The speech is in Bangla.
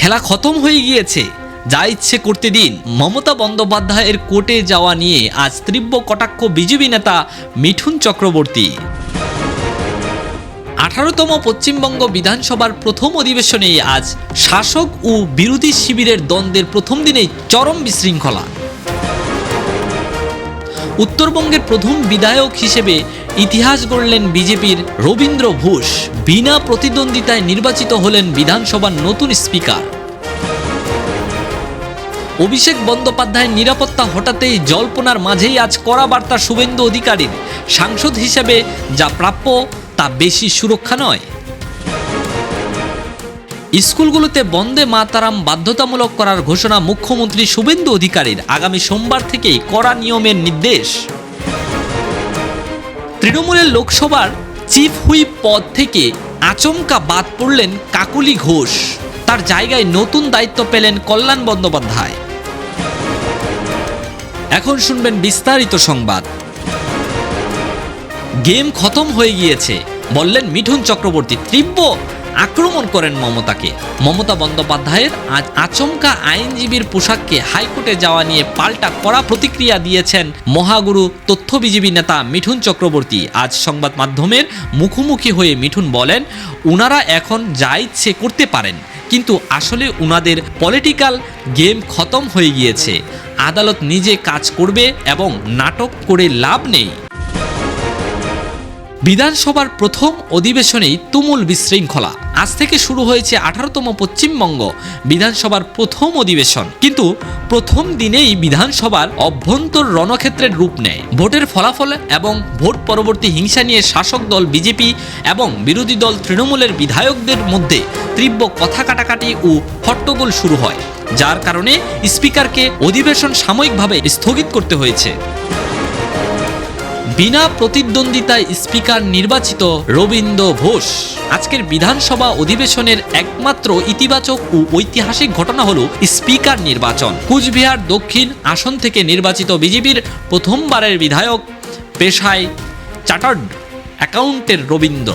খেলা খতম হয়ে গিয়েছে, যা ইচ্ছে করতে দিন। মমতা বন্দ্যোপাধ্যায়ের কোর্টে যাওয়া নিয়ে আজ তীব্র কটাক্ষ বিজেপি নেতা মিঠুন চক্রবর্তী। 18তম পশ্চিমবঙ্গ বিধানসভার প্রথম অধিবেশনে আজ শাসক ও বিরোধী শিবিরের দ্বন্দ্বের প্রথম দিনেই চরম বিশৃঙ্খলা। উত্তরবঙ্গের প্রথম বিধায়ক হিসেবে ইতিহাস গড়লেন বিজেপির রবীন্দ্র ঘোষ। বিনা প্রতিদ্বন্দ্বিতায় নির্বাচিত হলেন বিধানসভার নতুন স্পিকার। অভিষেক বন্দ্যোপাধ্যায়ের নিরাপত্তা হঠাতেই জল্পনার মাঝেই আজ কড়া বার্তা শুভেন্দু অধিকারীর। সাংসদ হিসেবে যা প্রাপ্য তা বেশি সুরক্ষা নয়। স্কুলগুলোতে বন্দে মাতারাম বাধ্যতামূলক করার ঘোষণা মুখ্যমন্ত্রী শুভেন্দু অধিকারীর। আগামী সোমবার থেকেই কড়া নিয়মের নির্দেশ। তৃণমূলের লোকসভার চিফ হুইপ পদ থেকে আচমকা বাদ পড়লেন কাকলি ঘোষ। তার জায়গায় নতুন দায়িত্ব পেলেন কল্যাণ বন্দ্যোপাধ্যায়। এখন শুনবেন বিস্তারিত সংবাদ। গেম খতম হয়ে গিয়েছে বললেন মিঠুন চক্রবর্তী। তীব্র আক্রমণ করেন মমতাকে। মমতা বন্দ্যোপাধ্যায়ের আজ আচমকা আইনজীবীর পোশাককে হাইকোর্টে যাওয়া নিয়ে পাল্টা কড়া প্রতিক্রিয়া দিয়েছেন মহাগুরু তথ্যবিজীবী নেতা মিঠুন চক্রবর্তী। আজ সংবাদ মাধ্যমের মুখোমুখি হয়ে মিঠুন বলেন, উনারা এখন যা ইচ্ছে করতে পারেন, কিন্তু আসলে উনাদের পলিটিক্যাল গেম খতম হয়ে গিয়েছে। আদালত নিজে কাজ করবে এবং নাটক করে লাভ নেই। বিধানসভার প্রথম অধিবেশনেই তুমুল বিশৃঙ্খলা। আজ থেকে শুরু হয়েছে 18তম পশ্চিমবঙ্গ বিধানসভার প্রথম অধিবেশন। কিন্তু প্রথম দিনেই বিধানসভার অভ্যন্তর রণক্ষেত্রের রূপ নেয়। ভোটের ফলাফল এবং ভোট পরবর্তী হিংসা নিয়ে শাসক দল বিজেপি এবং বিরোধী দল তৃণমূলের বিধায়কদের মধ্যে তীব্র কথা কাটাকাটি ও হট্টগোল শুরু হয়, যার কারণে স্পিকারকে অধিবেশন সাময়িকভাবে স্থগিত করতে হয়েছে। বিনা প্রতিদ্বন্দ্বিতায় স্পিকার নির্বাচিত রবীন্দ্র ঘোষ। আজকের বিধানসভা অধিবেশনের একমাত্র ইতিবাচক ও ঐতিহাসিক ঘটনা হলো স্পিকার নির্বাচন। কুচবিহার দক্ষিণ আসন থেকে নির্বাচিত বিজেপির প্রথমবারের বিধায়ক, পেশায় চার্টার্ড অ্যাকাউন্টেন্ট রবীন্দ্র